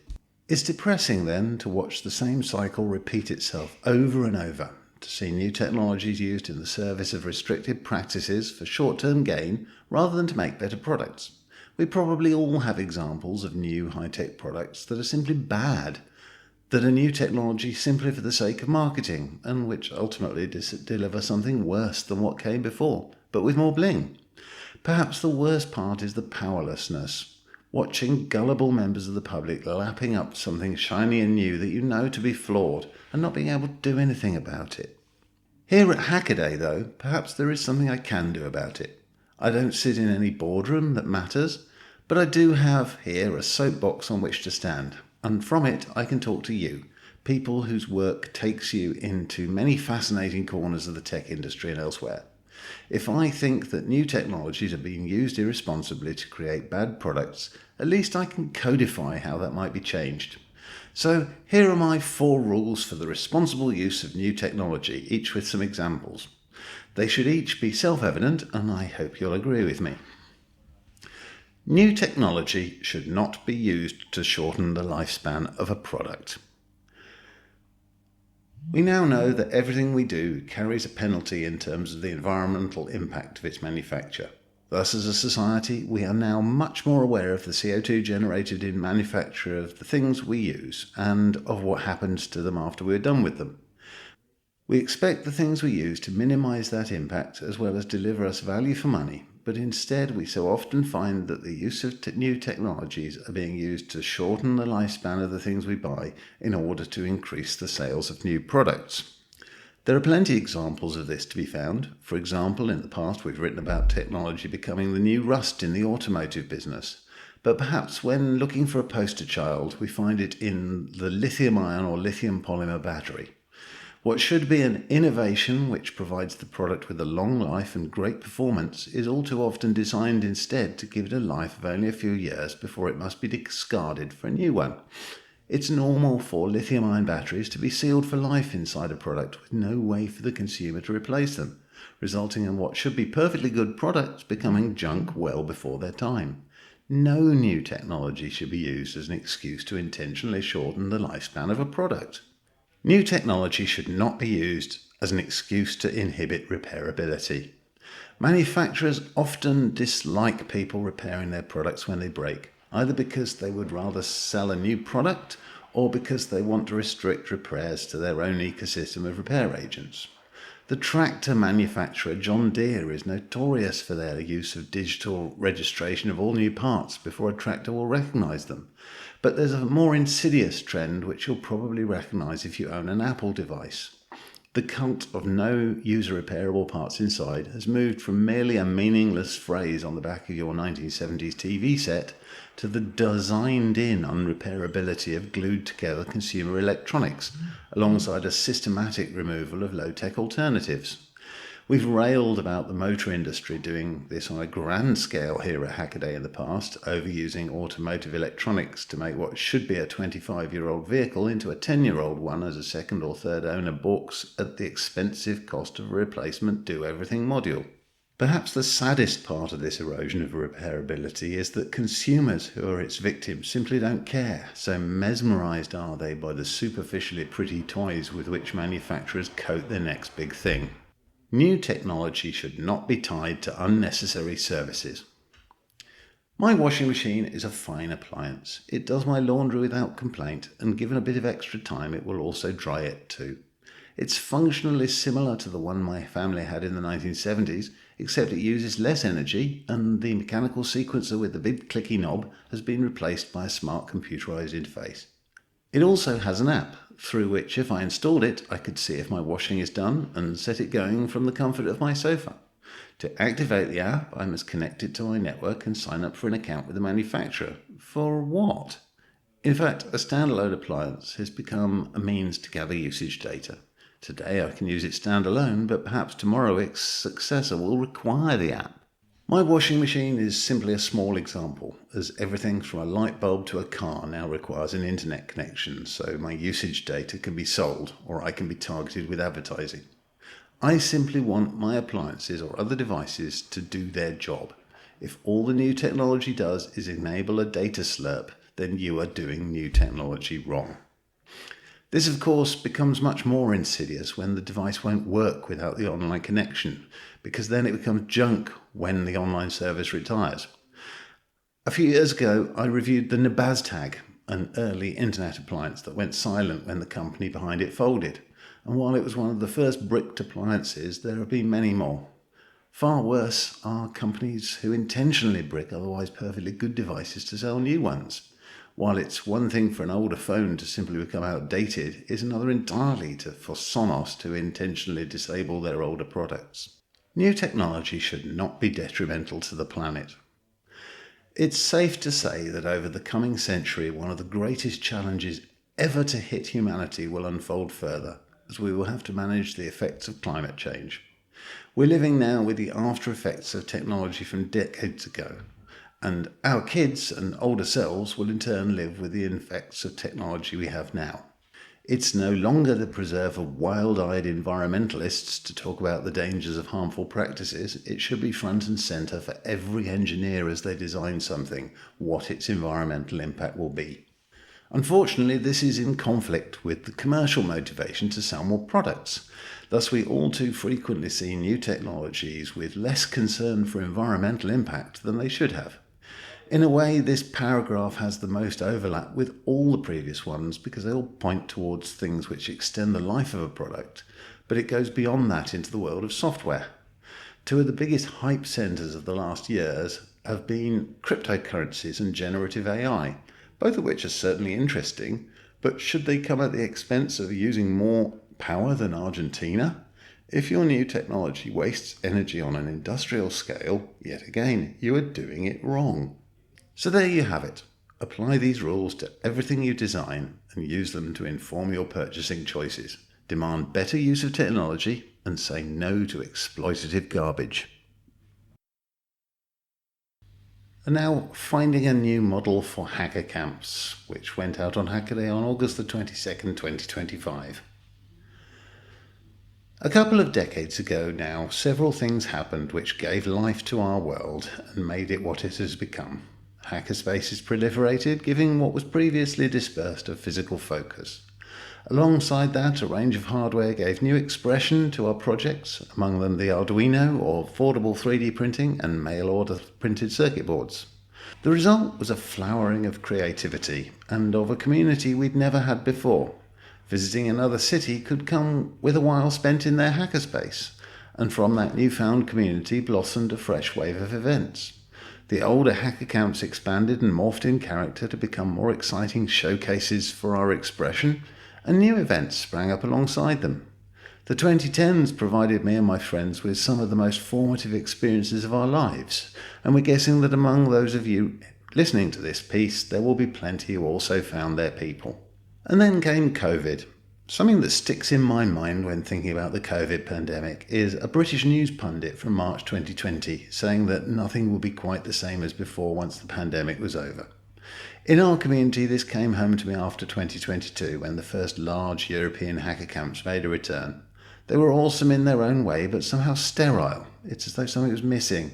It's depressing then to watch the same cycle repeat itself over and over, to see new technologies used in the service of restricted practices for short-term gain rather than to make better products. We probably all have examples of new high-tech products that are simply bad, that are new technology simply for the sake of marketing, and which ultimately deliver something worse than what came before, but with more bling. Perhaps the worst part is the powerlessness, watching gullible members of the public lapping up something shiny and new that you know to be flawed and not being able to do anything about it. Here at Hackaday, though, perhaps there is something I can do about it. I don't sit in any boardroom that matters, but I do have here a soapbox on which to stand, and from it I can talk to you, people whose work takes you into many fascinating corners of the tech industry and elsewhere. If I think that new technologies are being used irresponsibly to create bad products, at least I can codify how that might be changed. So here are my 4 rules for the responsible use of new technology, each with some examples. They should each be self-evident, and I hope you'll agree with me. New technology should not be used to shorten the lifespan of a product. We now know that everything we do carries a penalty in terms of the environmental impact of its manufacture. Thus, as a society, we are now much more aware of the CO2 generated in manufacture of the things we use and of what happens to them after we're done with them. We expect the things we use to minimise that impact as well as deliver us value for money, but instead we so often find that the use of new technologies are being used to shorten the lifespan of the things we buy in order to increase the sales of new products. There are plenty of examples of this to be found. For example, in the past we've written about technology becoming the new rust in the automotive business. But perhaps when looking for a poster child, we find it in the lithium-ion or lithium polymer battery. What should be an innovation which provides the product with a long life and great performance is all too often designed instead to give it a life of only a few years before it must be discarded for a new one. It's normal for lithium-ion batteries to be sealed for life inside a product with no way for the consumer to replace them. resulting in what should be perfectly good products becoming junk well before their time. No new technology should be used as an excuse to intentionally shorten the lifespan of a product. New technology should not be used as an excuse to inhibit repairability. Manufacturers often dislike people repairing their products when they break, either because they would rather sell a new product or because they want to restrict repairs to their own ecosystem of repair agents. The tractor manufacturer John Deere is notorious for their use of digital registration of all new parts before a tractor will recognise them. But there's a more insidious trend which you'll probably recognise if you own an Apple device. The cult of no user repairable parts inside has moved from merely a meaningless phrase on the back of your 1970s TV set to the designed-in unrepairability of glued-together consumer electronics, alongside a systematic removal of low-tech alternatives. We've railed about the motor industry doing this on a grand scale here at Hackaday in the past, overusing automotive electronics to make what should be a 25-year-old vehicle into a 10-year-old one as a second or third owner balks at the expensive cost of a replacement do-everything module. Perhaps the saddest part of this erosion of repairability is that consumers who are its victims simply don't care, so mesmerised are they by the superficially pretty toys with which manufacturers coat their next big thing. New technology should not be tied to unnecessary services. My washing machine is a fine appliance. It does my laundry without complaint, and given a bit of extra time it will also dry it too. It's functionally similar to the one my family had in the 1970s, except it uses less energy, and the mechanical sequencer with the big clicky knob has been replaced by a smart computerized interface. It also has an app, through which if I installed it, I could see if my washing is done and set it going from the comfort of my sofa. To activate the app, I must connect it to my network and sign up for an account with the manufacturer. For what? In fact, a standalone appliance has become a means to gather usage data. Today I can use it standalone, but perhaps tomorrow its successor will require the app. My washing machine is simply a small example, as everything from a light bulb to a car now requires an internet connection, so my usage data can be sold or I can be targeted with advertising. I simply want my appliances or other devices to do their job. If all the new technology does is enable a data slurp, then you are doing new technology wrong. This, of course, becomes much more insidious when the device won't work without the online connection, because then it becomes junk when the online service retires. A few years ago, I reviewed the Nabaztag, an early internet appliance that went silent when the company behind it folded. And while it was one of the first bricked appliances, there have been many more. Far worse are companies who intentionally brick otherwise perfectly good devices to sell new ones. While it's one thing for an older phone to simply become outdated, it's another entirely for Sonos to intentionally disable their older products. New technology should not be detrimental to the planet. It's safe to say that over the coming century, one of the greatest challenges ever to hit humanity will unfold further, as we will have to manage the effects of climate change. We're living now with the after effects of technology from decades ago, and our kids and older selves will in turn live with the effects of technology we have now. It's no longer the preserve of wild-eyed environmentalists to talk about the dangers of harmful practices. It should be front and centre for every engineer as they design something, what its environmental impact will be. Unfortunately, this is in conflict with the commercial motivation to sell more products. Thus, we all too frequently see new technologies with less concern for environmental impact than they should have. In a way, this paragraph has the most overlap with all the previous ones because they all point towards things which extend the life of a product, but it goes beyond that into the world of software. Two of the biggest hype centres of the last years have been cryptocurrencies and generative AI, both of which are certainly interesting, but should they come at the expense of using more power than Argentina? If your new technology wastes energy on an industrial scale, yet again, you are doing it wrong. So there you have it. Apply these rules to everything you design and use them to inform your purchasing choices. Demand better use of technology and say no to exploitative garbage. And now, finding a new model for hacker camps, which went out on Hackaday on August the 22nd, 2025. A couple of decades ago now, several things happened which gave life to our world and made it what it has become. Hackerspaces proliferated, giving what was previously dispersed a physical focus. Alongside that, a range of hardware gave new expression to our projects, among them the Arduino, or affordable 3D printing, and mail-order printed circuit boards. The result was a flowering of creativity, and of a community we'd never had before. Visiting another city could come with a while spent in their hackerspace, and from that newfound community blossomed a fresh wave of events. The older hacker camps expanded and morphed in character to become more exciting showcases for our expression, and new events sprang up alongside them. The 2010s provided me and my friends with some of the most formative experiences of our lives, and we're guessing that among those of you listening to this piece, there will be plenty who also found their people. And then came COVID. Something that sticks in my mind when thinking about the COVID pandemic is a British news pundit from March 2020 saying that nothing will be quite the same as before once the pandemic was over. In our community, this came home to me after 2022 when the first large European hacker camps made a return. They were awesome in their own way, but somehow sterile. It's as though something was missing.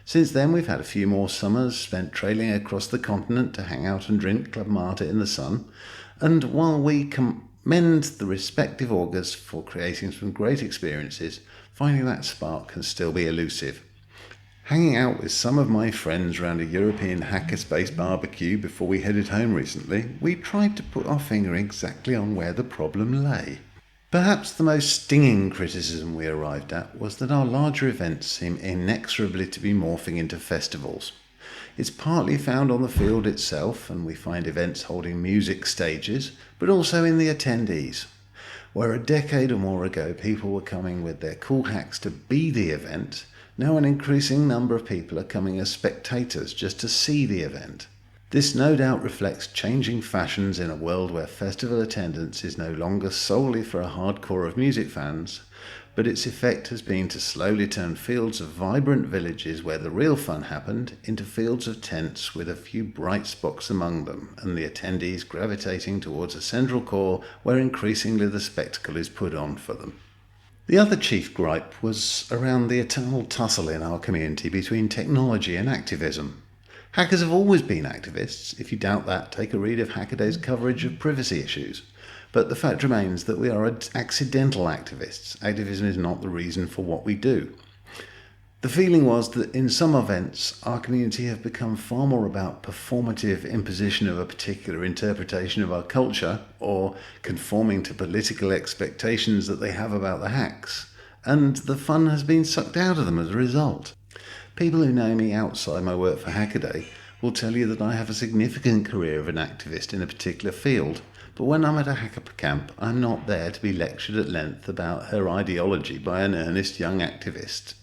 Since then, we've had a few more summers spent trailing across the continent to hang out and drink Club Mate in the sun. And while we commend the respective augurs for creating some great experiences, finding that spark can still be elusive. Hanging out with some of my friends around a European hackerspace barbecue before we headed home recently, we tried to put our finger exactly on where the problem lay. Perhaps the most stinging criticism we arrived at was that our larger events seem inexorably to be morphing into festivals. It's partly found on the field itself, and we find events holding music stages, but also in the attendees. Where a decade or more ago people were coming with their cool hacks to be the event, now an increasing number of people are coming as spectators just to see the event. This no doubt reflects changing fashions in a world where festival attendance is no longer solely for a hardcore of music fans, but its effect has been to slowly turn fields of vibrant villages where the real fun happened into fields of tents with a few bright spots among them, and the attendees gravitating towards a central core where increasingly the spectacle is put on for them. The other chief gripe was around the eternal tussle in our community between technology and activism. Hackers have always been activists. If you doubt that, take a read of Hackaday's coverage of privacy issues. But the fact remains that we are accidental activists. Activism is not the reason for what we do. The feeling was that in some events, our community have become far more about performative imposition of a particular interpretation of our culture, or conforming to political expectations that they have about the hacks, and the fun has been sucked out of them as a result. People who know me outside my work for Hackaday will tell you that I have a significant career of an activist in a particular field, but when I'm at a hacker camp, I'm not there to be lectured at length about her ideology by an earnest young activist.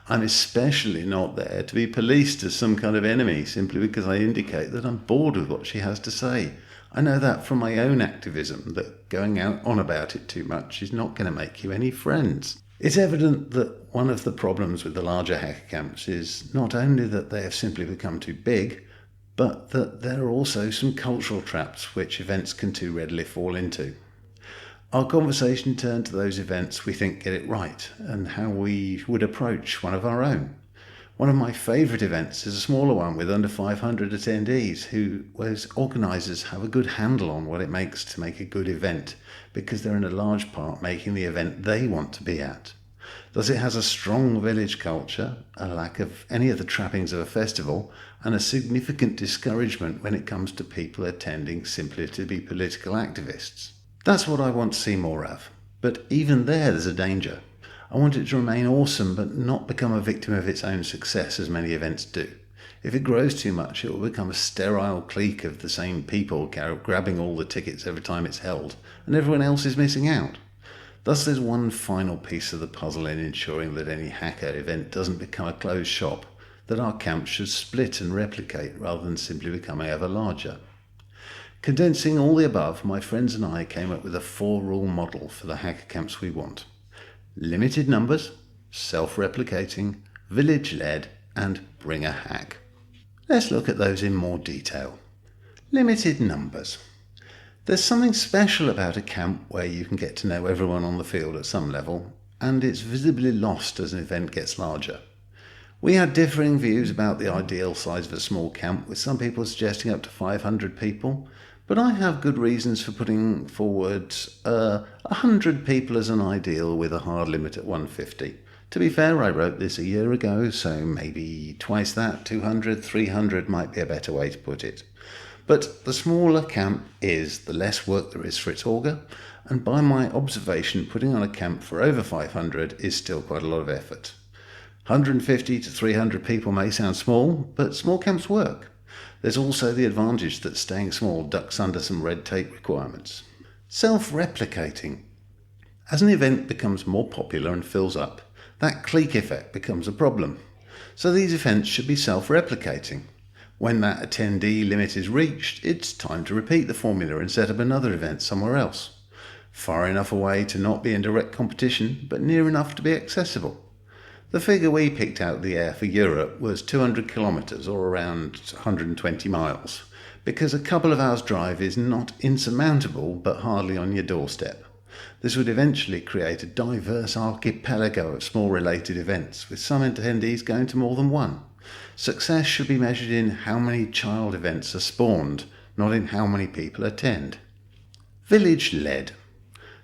I'm especially not there to be policed as some kind of enemy simply because I indicate that I'm bored with what she has to say. I know that from my own activism, that going out on about it too much is not going to make you any friends. It's evident that one of the problems with the larger hacker camps is not only that they have simply become too big, but that there are also some cultural traps which events can too readily fall into. Our conversation turned to those events we think get it right, and how we would approach one of our own. One of my favourite events is a smaller one with under 500 attendees, who, as organisers, have a good handle on what it makes to make a good event, because they're in a large part making the event they want to be at. Thus it has a strong village culture, a lack of any of the trappings of a festival, and a significant discouragement when it comes to people attending simply to be political activists. That's what I want to see more of. But even there's a danger. I want it to remain awesome but not become a victim of its own success as many events do. If it grows too much, it will become a sterile clique of the same people grabbing all the tickets every time it's held, and everyone else is missing out. Thus there's one final piece of the puzzle in ensuring that any hacker event doesn't become a closed shop, that our camps should split and replicate rather than simply becoming ever larger. Condensing all the above, my friends and I came up with a 4-rule model for the hacker camps we want. Limited numbers, self-replicating, village-led, and bring a hack. Let's look at those in more detail. Limited numbers. There's something special about a camp where you can get to know everyone on the field at some level, and it's visibly lost as an event gets larger. We had differing views about the ideal size of a small camp, with some people suggesting up to 500 people, but I have good reasons for putting forward 100 people as an ideal with a hard limit at 150. To be fair, I wrote this a year ago, so maybe twice that, 200, 300 might be a better way to put it. But the smaller camp is, the less work there is for its auger, and by my observation, putting on a camp for over 500 is still quite a lot of effort. 150 to 300 people may sound small, but small camps work. There's also the advantage that staying small ducks under some red tape requirements. Self-replicating. As an event becomes more popular and fills up, that clique effect becomes a problem. So these events should be self-replicating. When that attendee limit is reached, it's time to repeat the formula and set up another event somewhere else. Far enough away to not be in direct competition, but near enough to be accessible. The figure we picked out of the air for Europe was 200 kilometres, or around 120 miles, because a couple of hours' drive is not insurmountable, but hardly on your doorstep. This would eventually create a diverse archipelago of small related events, with some attendees going to more than one. Success should be measured in how many child events are spawned, not in how many people attend. Village-led.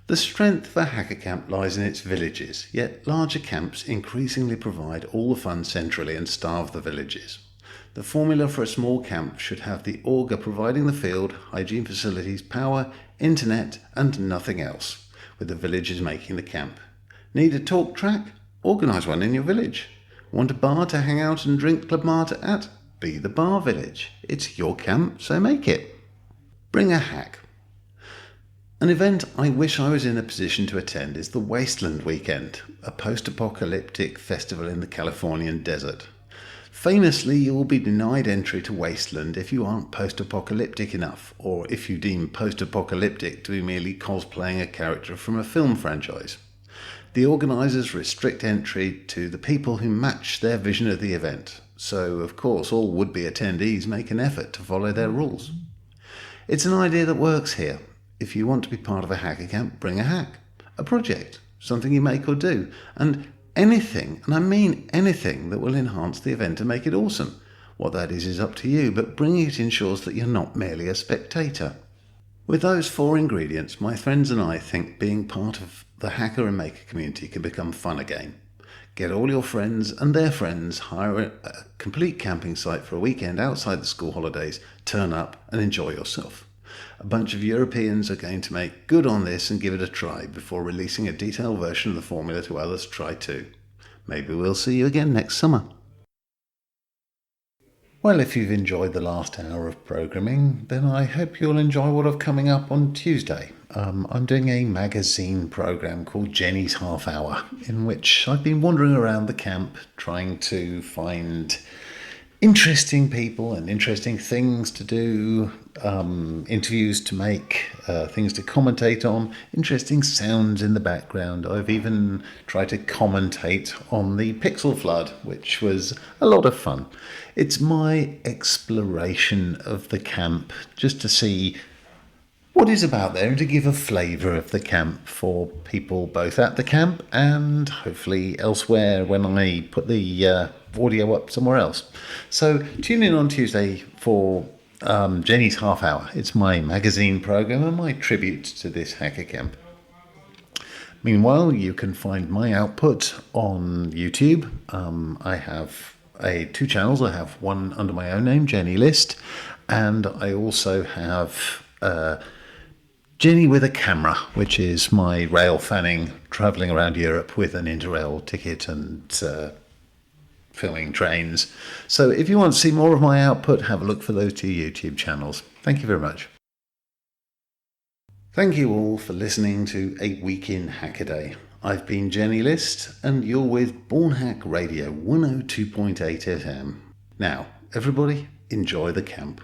The strength of a hacker camp lies in its villages, yet larger camps increasingly provide all the fun centrally and starve the villages. The formula for a small camp should have the auger providing the field, hygiene facilities, power, internet, and nothing else, with the villagers making the camp. Need a talk track? Organise one in your village. Want a bar to hang out and drink Club Mate at? Be the bar village. It's your camp, so make it. Bring a hack. An event I wish I was in a position to attend is the Wasteland Weekend, a post-apocalyptic festival in the Californian desert. Famously, you will be denied entry to Wasteland if you aren't post-apocalyptic enough, or if you deem post-apocalyptic to be merely cosplaying a character from a film franchise. The organisers restrict entry to the people who match their vision of the event, so of course all would-be attendees make an effort to follow their rules. It's an idea that works here. If you want to be part of a hacker camp, bring a hack, a project, something you make or do, and anything, and I mean anything, that will enhance the event and make it awesome. What that is up to you, but bringing it ensures that you're not merely a spectator. With those 4 ingredients, my friends and I think being part of the hacker and maker community can become fun again. Get all your friends and their friends, hire a complete camping site for a weekend outside the school holidays, turn up and enjoy yourself. A bunch of Europeans are going to make good on this and give it a try before releasing a detailed version of the formula to others to try too. Maybe we'll see you again next summer. Well, if you've enjoyed the last hour of programming, then I hope you'll enjoy what I've coming up on Tuesday. I'm doing a magazine program called Jenny's Half Hour, in which I've been wandering around the camp trying to find interesting people and interesting things to do, interviews to make, things to commentate on, interesting sounds in the background. I've even tried to commentate on the pixel flood, which was a lot of fun. It's my exploration of the camp, just to see what is about there and to give a flavour of the camp for people both at the camp and hopefully elsewhere when I put the audio up somewhere else. So tune in on Tuesday for Jenny's Half Hour. It's my magazine program and my tribute to this hacker camp. Meanwhile, you can find my output on YouTube. I have 2 channels. I have one under my own name, Jenny List, and I also have Jenny with a Camera, which is my rail fanning, travelling around Europe with an Interrail ticket and filming trains. So if you want to see more of my output, have a look for those 2 YouTube channels. Thank you very much. Thank you all for listening to A Week in Hackaday. I've been Jenny List, and you're with BornHack Radio 102.8 FM. Now, everybody, enjoy the camp.